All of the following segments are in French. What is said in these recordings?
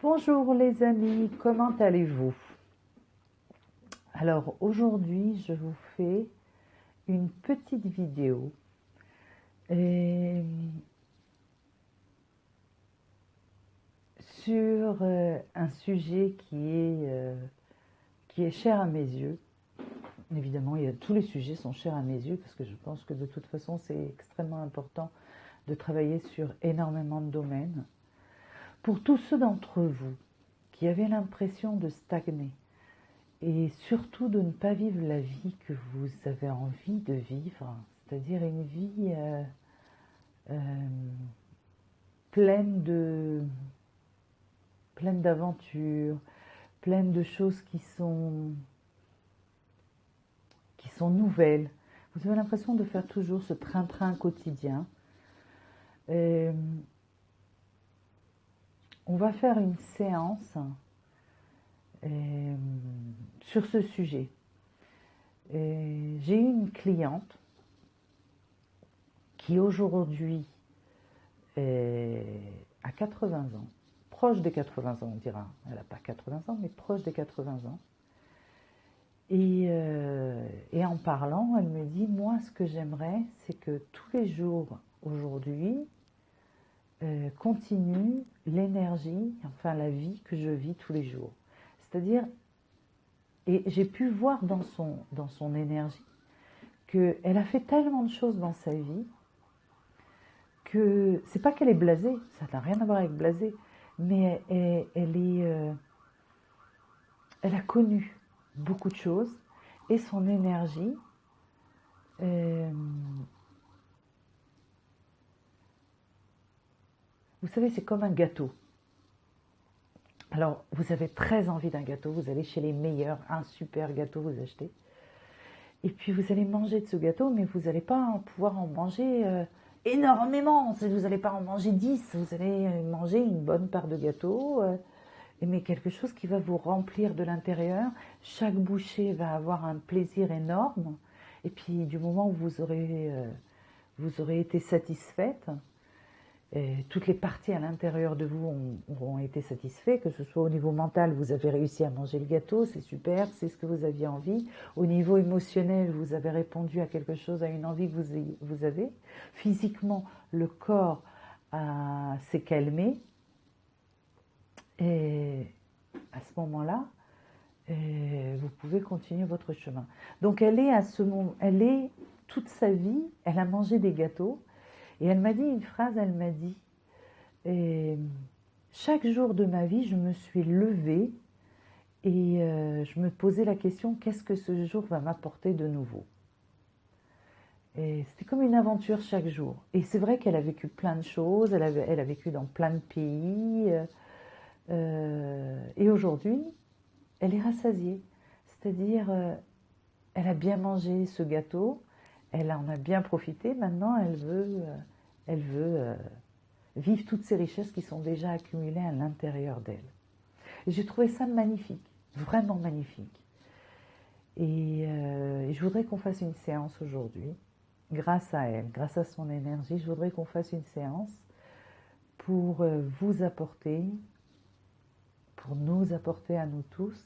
Bonjour les amis, comment allez-vous? Alors aujourd'hui je vous fais une petite vidéo euh, sur un sujet qui est cher à mes yeux. Évidemment, tous les sujets sont chers à mes yeux parce que je pense que de toute façon c'est extrêmement important de travailler sur énormément de domaines. Pour tous ceux d'entre vous qui avaient l'impression de stagner, et surtout de ne pas vivre la vie que vous avez envie de vivre, c'est-à-dire une vie euh, pleine de pleine d'aventures, pleine de choses qui sont nouvelles. Vous avez l'impression de faire toujours ce train-train quotidien. Euh, on va faire une séance sur ce sujet. J'ai eu une cliente qui aujourd'hui à 80 ans, proche des 80 ans, on dira. Elle n'a pas 80 ans, mais proche des 80 ans. Et en parlant, elle me dit, moi, ce que j'aimerais, c'est que tous les jours, aujourd'hui, continue l'énergie, enfin la vie que je vis tous les jours. C'est-à-dire, et j'ai pu voir dans son énergie qu'elle a fait tellement de choses dans sa vie que c'est pas qu'elle est blasée, ça n'a rien à voir avec blasée, mais elle a connu beaucoup de choses et son énergie, euh, vous savez, c'est comme un gâteau. Alors, vous avez très envie d'un gâteau, vous allez chez les meilleurs, un super gâteau vous achetez, et puis vous allez manger de ce gâteau, mais vous n'allez pas pouvoir en manger énormément, vous n'allez pas en manger 10, vous allez manger une bonne part de gâteau, mais quelque chose qui va vous remplir de l'intérieur. Chaque bouchée va avoir un plaisir énorme. Et puis du moment où vous aurez été satisfaite, toutes les parties à l'intérieur de vous auront été satisfaites, que ce soit au niveau mental, vous avez réussi à manger le gâteau, c'est super, c'est ce que vous aviez envie. Au niveau émotionnel, vous avez répondu à quelque chose, à une envie que vous avez. Physiquement, le corps s'est calmé. Et à ce moment-là, vous pouvez continuer votre chemin. Donc elle est à ce moment, elle est toute sa vie, elle a mangé des gâteaux et elle m'a dit une phrase, elle m'a dit chaque jour de ma vie, je me suis levée et je me posais la question qu'est-ce que ce jour va m'apporter de nouveau. Et c'était comme une aventure chaque jour. Et c'est vrai qu'elle a vécu plein de choses, elle a vécu dans plein de pays. Et aujourd'hui, elle est rassasiée. C'est-à-dire, elle a bien mangé ce gâteau, elle en a bien profité, maintenant elle veut vivre toutes ces richesses qui sont déjà accumulées à l'intérieur d'elle. Et j'ai trouvé ça magnifique, vraiment magnifique. Et je voudrais qu'on fasse une séance aujourd'hui, grâce à elle, grâce à son énergie, je voudrais qu'on fasse une séance pour vous apporter, pour nous apporter à nous tous,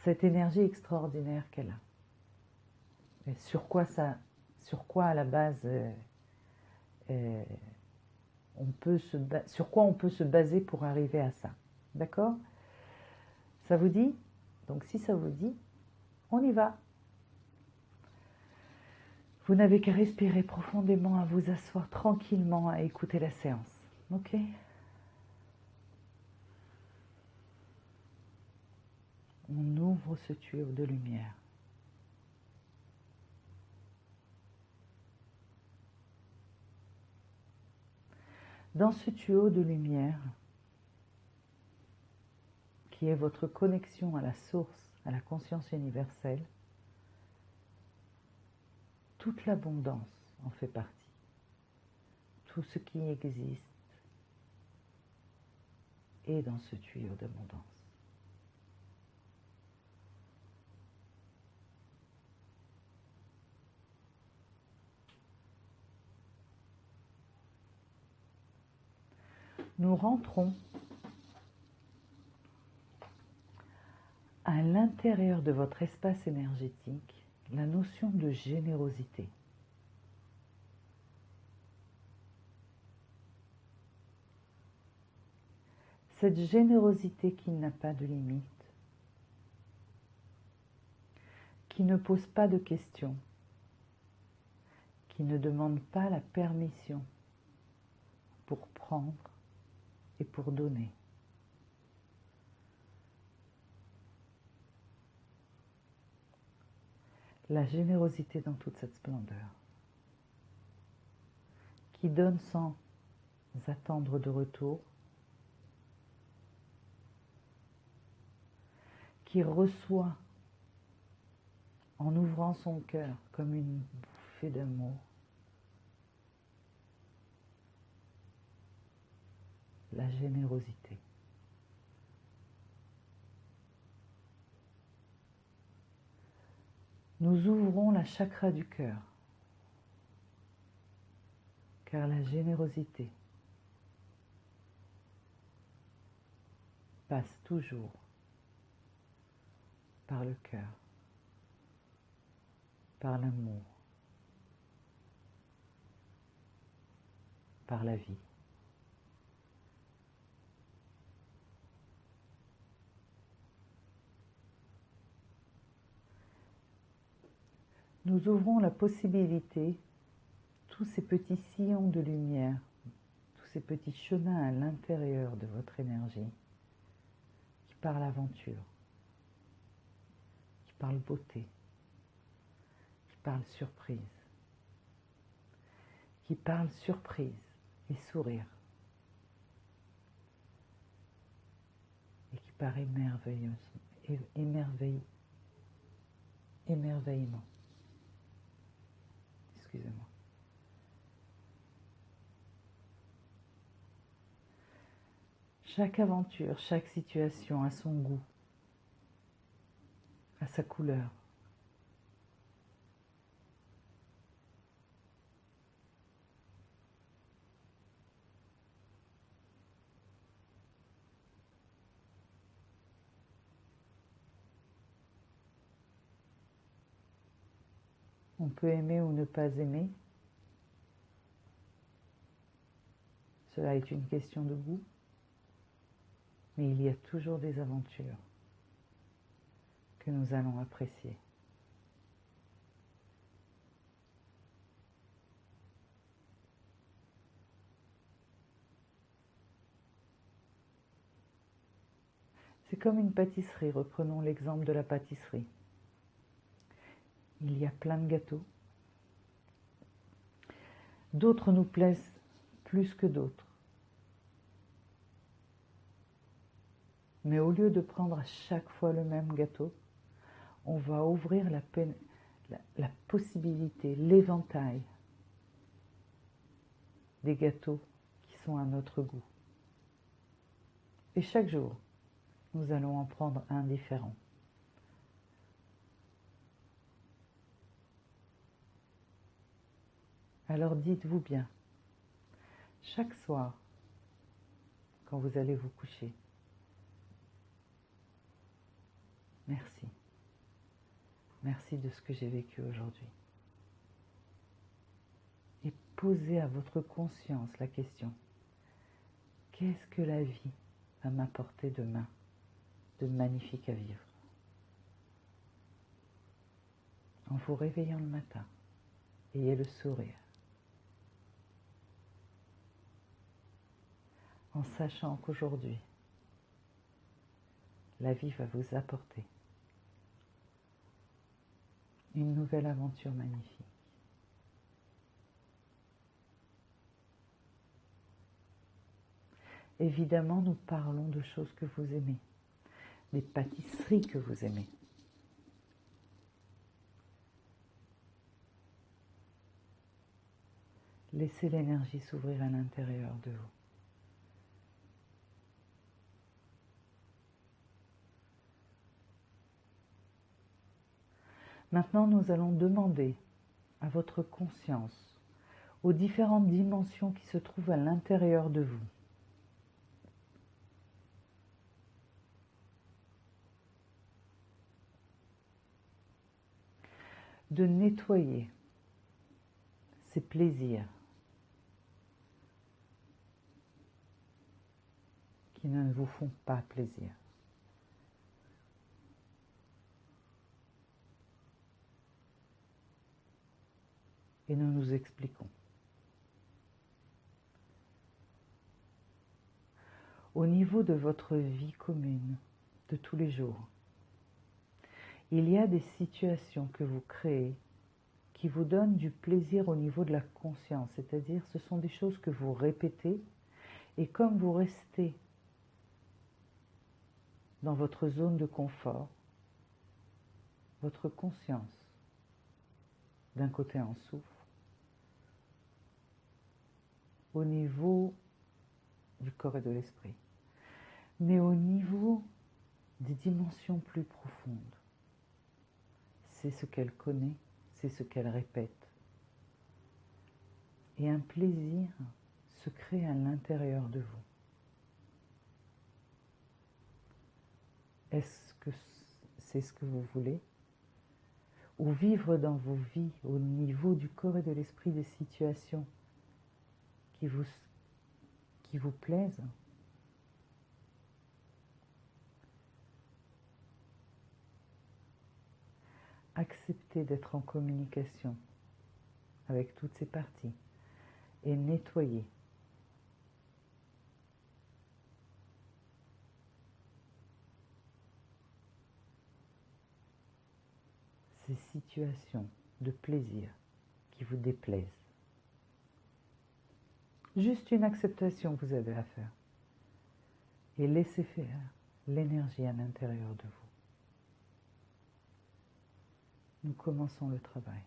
cette énergie extraordinaire qu'elle a. Et sur quoi à la base, euh, sur quoi on peut se baser pour arriver à ça. D'accord? Ça vous dit? Donc si ça vous dit, on y va. Vous n'avez qu'à respirer profondément, à vous asseoir tranquillement, à écouter la séance. Ok? On ouvre ce tuyau de lumière. Dans ce tuyau de lumière, qui est votre connexion à la source, à la conscience universelle, toute l'abondance en fait partie. Tout ce qui existe est dans ce tuyau d'abondance. Nous rentrons à l'intérieur de votre espace énergétique la notion de générosité. Cette générosité qui n'a pas de limite, qui ne pose pas de questions, qui ne demande pas la permission pour prendre et pour donner. La générosité dans toute cette splendeur, qui donne sans attendre de retour, qui reçoit en ouvrant son cœur comme une bouffée d'amour. La générosité. Nous ouvrons la chakra du cœur, car la générosité passe toujours par le cœur, par l'amour, par la vie. Nous ouvrons la possibilité, tous ces petits sillons de lumière, tous ces petits chemins à l'intérieur de votre énergie, qui parlent aventure, qui parlent beauté, qui parlent surprise, et sourire, et qui parlent émerveillement. Excusez-moi. Chaque aventure, chaque situation a son goût, a sa couleur. On peut aimer ou ne pas aimer. Cela est une question de goût. Mais il y a toujours des aventures que nous allons apprécier. C'est comme une pâtisserie, reprenons l'exemple de la pâtisserie. Il y a plein de gâteaux. D'autres nous plaisent plus que d'autres. Mais au lieu de prendre à chaque fois le même gâteau, on va ouvrir la possibilité, l'éventail des gâteaux qui sont à notre goût. Et chaque jour, nous allons en prendre un différent. Alors dites-vous bien, chaque soir, quand vous allez vous coucher, merci. Merci de ce que j'ai vécu aujourd'hui. Et posez à votre conscience la question, qu'est-ce que la vie va m'apporter demain de magnifique à vivre? En vous réveillant le matin, ayez le sourire. En sachant qu'aujourd'hui, la vie va vous apporter une nouvelle aventure magnifique. Évidemment, nous parlons de choses que vous aimez, des pâtisseries que vous aimez. Laissez l'énergie s'ouvrir à l'intérieur de vous. Maintenant, nous allons demander à votre conscience, aux différentes dimensions qui se trouvent à l'intérieur de vous, de nettoyer ces plaisirs qui ne vous font pas plaisir. Et nous nous expliquons. Au niveau de votre vie commune, de tous les jours, il y a des situations que vous créez qui vous donnent du plaisir au niveau de la conscience, c'est-à-dire ce sont des choses que vous répétez et comme vous restez dans votre zone de confort, votre conscience, d'un côté en souffre, au niveau du corps et de l'esprit, mais au niveau des dimensions plus profondes. C'est ce qu'elle connaît, c'est ce qu'elle répète. Et un plaisir se crée à l'intérieur de vous. Est-ce que c'est ce que vous voulez? Ou vivre dans vos vies, au niveau du corps et de l'esprit, des situations qui vous plaisent? Acceptez d'être en communication avec toutes ces parties et nettoyer. Ces situations de plaisir qui vous déplaisent. Juste une acceptation vous avez à faire. Et laissez faire l'énergie à l'intérieur de vous. Nous commençons le travail.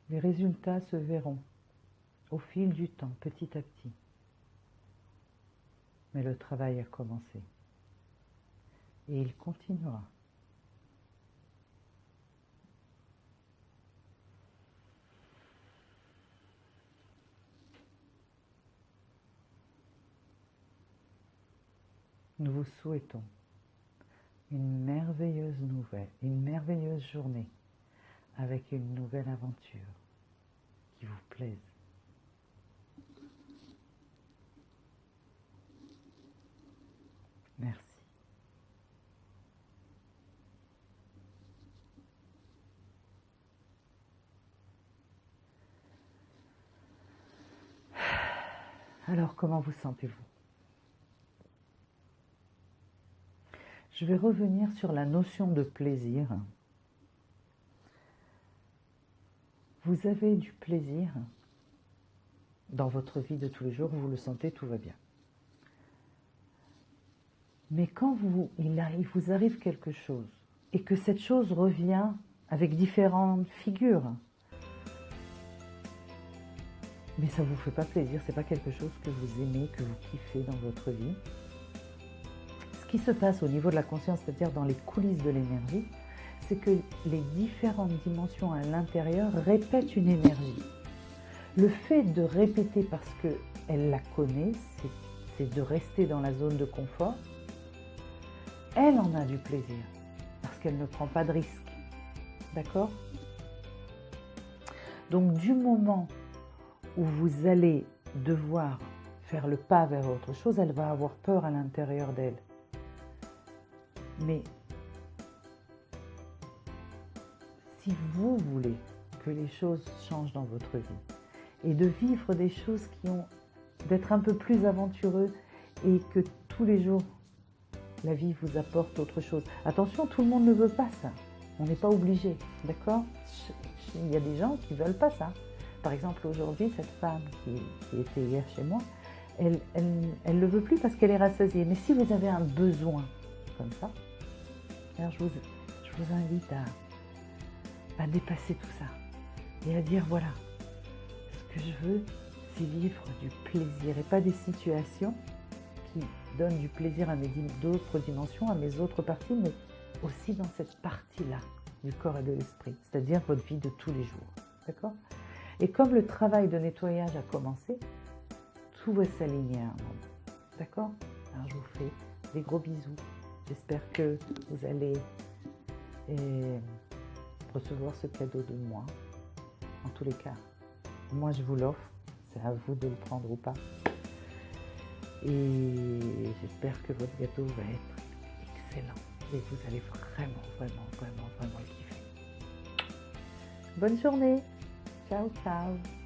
Les résultats se verront au fil du temps, petit à petit. Mais le travail a commencé. Et il continuera. Nous vous souhaitons une merveilleuse nouvelle, une merveilleuse journée avec une nouvelle aventure qui vous plaise. Merci. Alors, comment vous sentez-vous? Je vais revenir sur la notion de plaisir. Vous avez du plaisir dans votre vie de tous les jours, vous le sentez, tout va bien. Mais quand il vous arrive quelque chose, et que cette chose revient avec différentes figures, mais ça ne vous fait pas plaisir, ce n'est pas quelque chose que vous aimez, que vous kiffez dans votre vie. Ce qui se passe au niveau de la conscience, c'est-à-dire dans les coulisses de l'énergie, c'est que les différentes dimensions à l'intérieur répètent une énergie. Le fait de répéter parce qu'elle la connaît, c'est de rester dans la zone de confort. Elle en a du plaisir parce qu'elle ne prend pas de risque. D'accord? Donc du moment où vous allez devoir faire le pas vers autre chose, elle va avoir peur à l'intérieur d'elle. Mais si vous voulez que les choses changent dans votre vie et de vivre des choses d'être un peu plus aventureux et que tous les jours la vie vous apporte autre chose. Attention, tout le monde ne veut pas ça. On n'est pas obligé, d'accord? Il y a des gens qui ne veulent pas ça. Par exemple, aujourd'hui, cette femme qui était hier chez moi, elle ne le veut plus parce qu'elle est rassasiée. Mais si vous avez un besoin comme ça, alors je vous invite à dépasser tout ça et à dire voilà, ce Ce que je veux, c'est vivre du plaisir et pas des situations qui donnent du plaisir à mes d'autres dimensions, à mes autres parties, mais aussi dans cette partie-là du corps et de l'esprit, c'est-à-dire votre vie de tous les jours. D'accord ? Et comme le travail de nettoyage a commencé, tout va s'aligner à un moment. D'accord ? Alors je vous fais des gros bisous. J'espère que vous allez recevoir ce cadeau de moi. En tous les cas, moi je vous l'offre. C'est à vous de le prendre ou pas. Et j'espère que votre gâteau va être excellent. Et vous allez vraiment le kiffer. Bonne journée. Ciao, ciao.